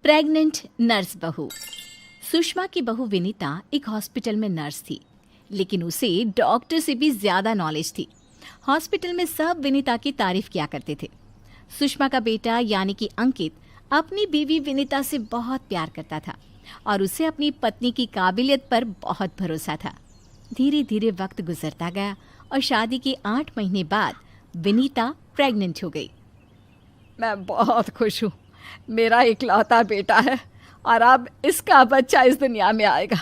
Pregnant nurse बहू। सुषमा की बहू विनीता एक हॉस्पिटल में नर्स थी, लेकिन उसे डॉक्टर से भी ज्यादा नॉलेज थी। हॉस्पिटल में सब विनीता की तारीफ किया करते थे। सुषमा का बेटा यानी कि अंकित अपनी बीवी विनीता से बहुत प्यार करता था और उसे अपनी पत्नी की काबिलियत पर बहुत भरोसा था। धीरे धीरे वक्त गुजरता गया और शादी के 8 महीने बाद विनीता प्रेग्नेंट हो गई। मैं बहुत खुश हूँ। मेरा इकलौता बेटा है और अब इसका बच्चा इस दुनिया में आएगा।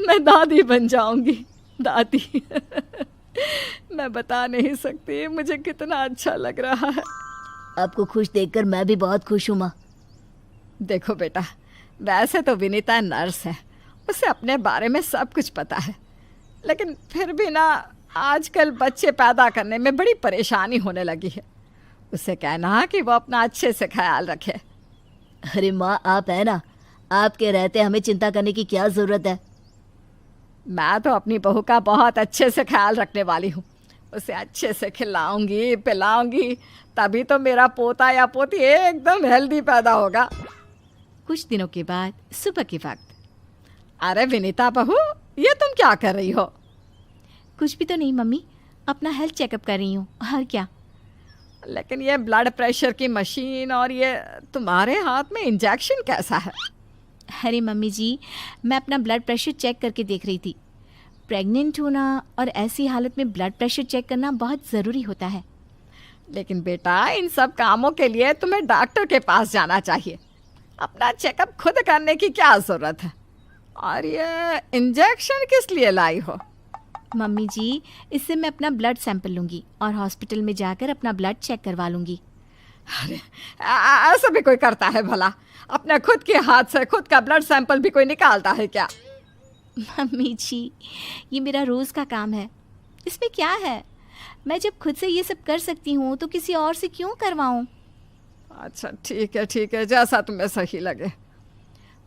मैं दादी बन जाऊंगी। दादी मैं बता नहीं सकती मुझे कितना अच्छा लग रहा है। आपको खुश देखकर मैं भी बहुत खुश हूँ माँ। देखो बेटा, वैसे तो विनीता नर्स है, उसे अपने बारे में सब कुछ पता है, लेकिन फिर भी ना आजकल बच्चे पैदा करने में बड़ी परेशानी होने लगी है। उसे कहना कि वो अपना अच्छे से ख्याल रखे। अरे माँ, आप है ना, आपके रहते हमें चिंता करने की क्या ज़रूरत है। मैं तो अपनी बहू का बहुत अच्छे से ख्याल रखने वाली हूँ। उसे अच्छे से खिलाऊंगी पिलाऊंगी, तभी तो मेरा पोता या पोती एकदम हेल्दी पैदा होगा। कुछ दिनों के बाद सुबह के वक्त। अरे विनीता बहू, ये तुम क्या कर रही हो? कुछ भी तो नहीं मम्मी, अपना हेल्थ चेकअप कर रही हूँ। और क्या? लेकिन ये ब्लड प्रेशर की मशीन और ये तुम्हारे हाथ में इंजेक्शन कैसा है? अरे मम्मी जी, मैं अपना ब्लड प्रेशर चेक करके देख रही थी। प्रेग्नेंट होना और ऐसी हालत में ब्लड प्रेशर चेक करना बहुत ज़रूरी होता है। लेकिन बेटा, इन सब कामों के लिए तुम्हें डॉक्टर के पास जाना चाहिए। अपना चेकअप खुद करने की क्या ज़रूरत है? और ये इंजेक्शन किस लिए लाई हो? मम्मी जी, इससे मैं अपना ब्लड सैंपल लूँगी और हॉस्पिटल में जाकर अपना ब्लड चेक करवा लूँगी। अरे ऐसा भी कोई करता है भला? अपने खुद के हाथ से खुद का ब्लड सैंपल भी कोई निकालता है क्या? मम्मी जी, ये मेरा रोज़ का काम है, इसमें क्या है? मैं जब खुद से ये सब कर सकती हूँ तो किसी और से क्यों करवाऊँ? अच्छा ठीक है, जैसा तुम्हें सही लगे।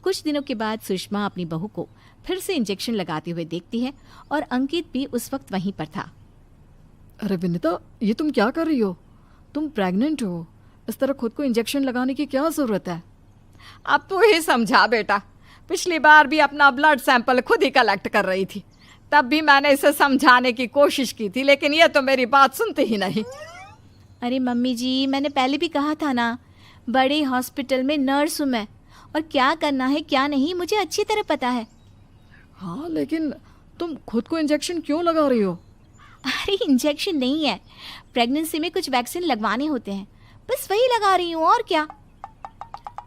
कुछ दिनों के बाद सुषमा अपनी बहू को फिर से इंजेक्शन लगाते हुए देखती है और अंकित भी उस वक्त वहीं पर था। अरे विनीता, ये तुम क्या कर रही हो? तुम प्रेग्नेंट हो, इस तरह खुद को इंजेक्शन लगाने की क्या ज़रूरत है? अब तू ही समझा बेटा। पिछली बार भी अपना ब्लड सैंपल खुद ही कलेक्ट कर रही थी, तब भी मैंने इसे समझाने की कोशिश की थी, लेकिन ये तो मेरी बात सुनती ही नहीं। अरे मम्मी जी, मैंने पहले भी कहा था ना, बड़े हॉस्पिटल में नर्स हूँ मैं, और क्या करना है क्या नहीं मुझे अच्छी तरह पता है। हाँ, लेकिन तुम खुद को इंजेक्शन क्यों लगा रही हो? अरे इंजेक्शन नहीं है, प्रेगनेंसी में कुछ वैक्सीन लगवाने होते हैं, बस वही लगा रही हूँ, और क्या।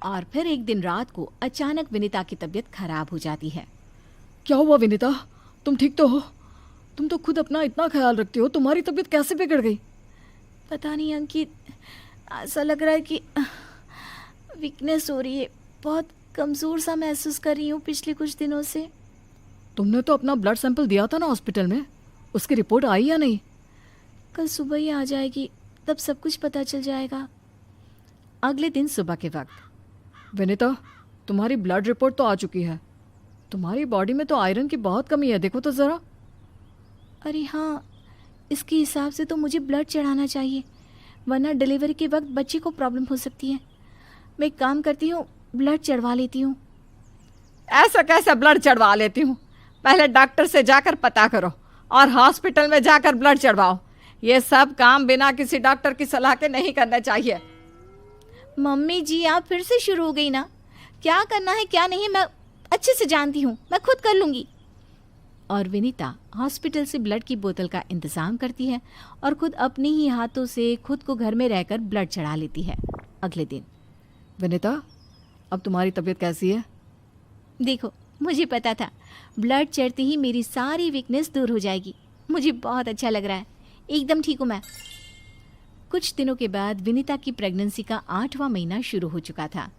और फिर एक दिन रात को अचानक विनीता की तबीयत खराब हो जाती है। क्या हुआ विनीता? तुम ठीक तो हो? तुम तो खुद अपना इतना ख्याल रखती हो, तुम्हारी तबीयत कैसे बिगड़ गई? पता नहीं अंकित, ऐसा लग रहा है कि वीकनेस हो रही है, बहुत कमज़ोर सा महसूस कर रही हूँ पिछले कुछ दिनों से। तुमने तो अपना ब्लड सैंपल दिया था ना हॉस्पिटल में, उसकी रिपोर्ट आई या नहीं? कल सुबह ही आ जाएगी, तब सब कुछ पता चल जाएगा। अगले दिन सुबह के वक्त। विनीता, तुम्हारी ब्लड रिपोर्ट तो आ चुकी है। तुम्हारी बॉडी में तो आयरन की बहुत कमी है, देखो तो ज़रा। अरे हाँ, इसके हिसाब से तो मुझे ब्लड चढ़ाना चाहिए, वरना डिलीवरी के वक्त बच्चे को प्रॉब्लम हो सकती है। मैं एक काम करती हूँ, ब्लड चढ़वा लेती हूँ। ऐसा कैसे ब्लड चढ़वा लेती हूँ? पहले डॉक्टर से जाकर पता करो और हॉस्पिटल में जाकर ब्लड चढ़वाओ। ये सब काम बिना किसी डॉक्टर की सलाह के नहीं करने चाहिए। मम्मी जी, आप फिर से शुरू हो गई ना। क्या करना है क्या नहीं मैं अच्छे से जानती हूँ, मैं खुद कर लूँगी। और विनीता हॉस्पिटल से ब्लड की बोतल का इंतज़ाम करती है और खुद अपने ही हाथों से खुद को घर में रहकर ब्लड चढ़ा लेती है। अगले दिन। विनीता, अब तुम्हारी तबीयत कैसी है? देखो, मुझे पता था ब्लड चढ़ते ही मेरी सारी वीकनेस दूर हो जाएगी। मुझे बहुत अच्छा लग रहा है, एकदम ठीक हूँ मैं। कुछ दिनों के बाद विनीता की प्रेगनेंसी का 8वां महीना शुरू हो चुका था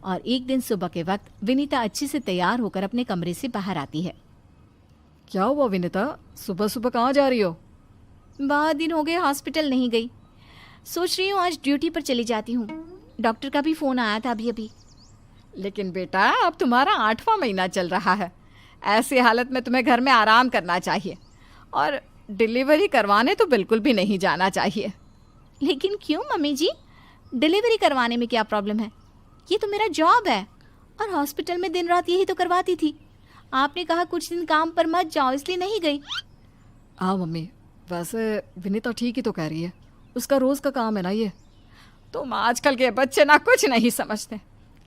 और एक दिन सुबह के वक्त विनीता अच्छे से तैयार होकर अपने कमरे से बाहर आती है। क्या हुआ विनीता, सुबह सुबह कहाँ जा रही हो? बहुत दिन हो गए हॉस्पिटल नहीं गई, सोच रही हूँ आज ड्यूटी पर चली जाती हूँ। डॉक्टर का भी फ़ोन आया था अभी। लेकिन बेटा, अब तुम्हारा 8वां महीना चल रहा है, ऐसी हालत में तुम्हें घर में आराम करना चाहिए और डिलीवरी करवाने तो बिल्कुल भी नहीं जाना चाहिए। लेकिन क्यों मम्मी जी, डिलीवरी करवाने में क्या प्रॉब्लम है? ये तो मेरा जॉब है। और हॉस्पिटल में दिन रात यही तो करवाती थी। आपने कहा कुछ दिन काम पर मत जाओ, इसलिए नहीं गई। हाँ मम्मी, वैसे विनीता ठीक ही तो कह रही है, उसका रोज़ का काम है ना ये। तुम आजकल के बच्चे ना कुछ नहीं समझते।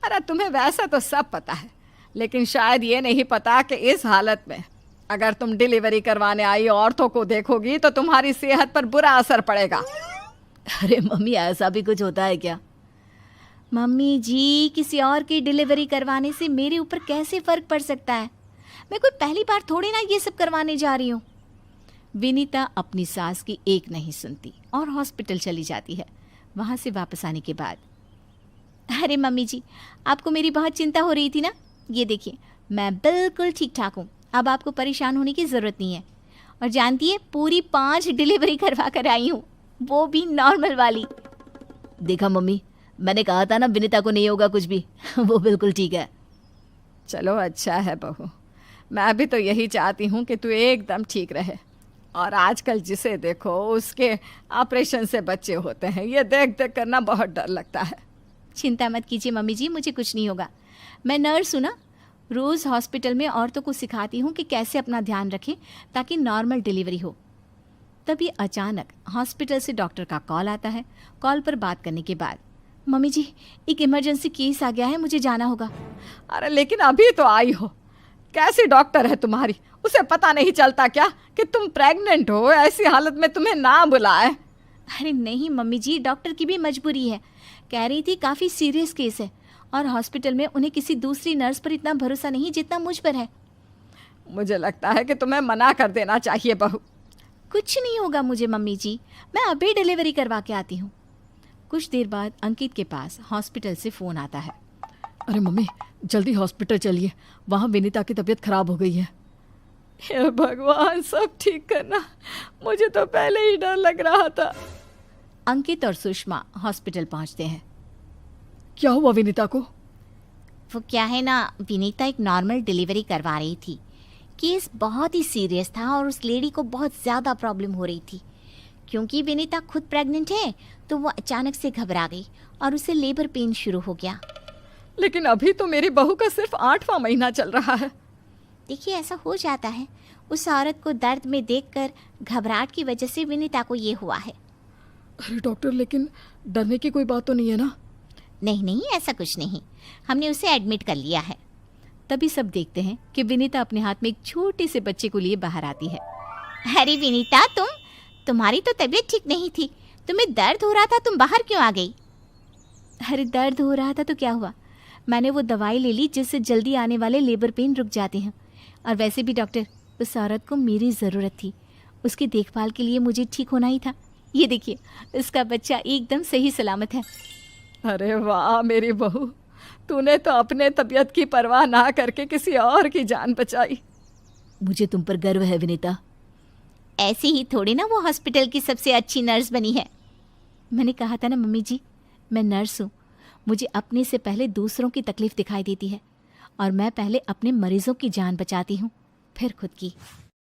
अरे तुम्हें वैसे तो सब पता है, लेकिन शायद ये नहीं पता कि इस हालत में अगर तुम डिलीवरी करवाने आई औरतों को देखोगी तो तुम्हारी सेहत पर बुरा असर पड़ेगा। अरे मम्मी, ऐसा भी कुछ होता है क्या? मम्मी जी, किसी और की डिलीवरी करवाने से मेरे ऊपर कैसे फ़र्क पड़ सकता है? मैं कोई पहली बार थोड़ी ना ये सब करवाने जा रही हूँ। विनीता अपनी सास की एक नहीं सुनती और हॉस्पिटल चली जाती है। वहाँ से वापस आने के बाद, अरे मम्मी जी, आपको मेरी बहुत चिंता हो रही थी ना? ये देखिए, मैं बिल्कुल ठीक ठाक हूँ, अब आपको परेशान होने की ज़रूरत नहीं है। और जानती है, पूरी 5 डिलीवरी करवा कर आई हूँ, वो भी नॉर्मल वाली। देखा मम्मी, मैंने कहा था ना विनीता को नहीं होगा कुछ भी। वो बिल्कुल ठीक है। चलो अच्छा है बहू, मैं भी तो यही चाहती हूँ कि तू एकदम ठीक रहे। और आजकल जिसे देखो उसके ऑपरेशन से बच्चे होते हैं, ये देख देख करना बहुत डर लगता है। चिंता मत कीजिए मम्मी जी, मुझे कुछ नहीं होगा। मैं नर्स हूँ ना, रोज़ हॉस्पिटल में औरतों को सिखाती हूँ कि कैसे अपना ध्यान रखें ताकि नॉर्मल डिलीवरी हो। तभी अचानक हॉस्पिटल से डॉक्टर का कॉल आता है। कॉल पर बात करने के बाद, मम्मी जी, एक इमरजेंसी केस आ गया है, मुझे जाना होगा। अरे लेकिन अभी तो आई हो, कैसी डॉक्टर है तुम्हारी? उसे पता नहीं चलता क्या कि तुम प्रेग्नेंट हो? ऐसी हालत में तुम्हें ना बुलाए। अरे नहीं मम्मी जी, डॉक्टर की भी मजबूरी है। कह रही थी काफ़ी सीरियस केस है और हॉस्पिटल में उन्हें किसी दूसरी नर्स पर इतना भरोसा नहीं जितना मुझ पर है। मुझे लगता है कि तुम्हें मना कर देना चाहिए बहू। कुछ नहीं होगा मुझे मम्मी जी, मैं अभी डिलीवरी करवा के आती हूँ। कुछ देर बाद अंकित के पास हॉस्पिटल से फ़ोन आता है। अरे मम्मी, जल्दी हॉस्पिटल चलिए, वहाँ विनीता की तबीयत खराब हो गई है। हे भगवान, सब ठीक करना, मुझे तो पहले ही डर लग रहा था। अंकित और सुषमा हॉस्पिटल पहुँचते हैं। क्या हुआ विनीता को? वो क्या है ना, विनीता एक नॉर्मल डिलीवरी करवा रही थी। केस बहुत ही सीरियस था और उस लेडी को बहुत ज़्यादा प्रॉब्लम हो रही थी। क्योंकि विनीता खुद प्रेग्नेंट है तो वो अचानक से घबरा गई और उसे लेबर पेन शुरू हो गया। लेकिन अभी तो मेरी बहू का सिर्फ 8वां महीना चल रहा है। देखिए, ऐसा हो जाता है। उस औरत को दर्द में देखकर घबराहट की वजह से विनीता को ये हुआ है। अरे डॉक्टर, लेकिन डरने की कोई बात तो नहीं है ना? नहीं नहीं, ऐसा कुछ नहीं, हमने उसे एडमिट कर लिया है। तभी सब देखते हैं कि विनीता अपने हाथ में एक छोटे से बच्चे को लिए बाहर आती है। अरे विनीता, तुम्हारी तो तबीयत ठीक नहीं थी, तुम्हें दर्द हो रहा था, तुम बाहर क्यों आ गई? अरे दर्द हो रहा था तो क्या हुआ, मैंने वो दवाई ले ली जिससे जल्दी आने वाले लेबर पेन रुक जाते हैं। और वैसे भी डॉक्टर, उस औरत को मेरी ज़रूरत थी, उसकी देखभाल के लिए मुझे ठीक होना ही था। ये देखिए, उसका बच्चा एकदम सही सलामत है। अरे वाह मेरी बहू, तूने तो अपने तबीयत की परवाह ना करके किसी और की जान बचाई। मुझे तुम पर गर्व है विनीता। ऐसे ही थोड़ी ना वो हॉस्पिटल की सबसे अच्छी नर्स बनी है। मैंने कहा था ना मम्मी जी, मैं नर्स हूँ, मुझे अपने से पहले दूसरों की तकलीफ दिखाई देती है और मैं पहले अपने मरीजों की जान बचाती हूँ, फिर खुद की।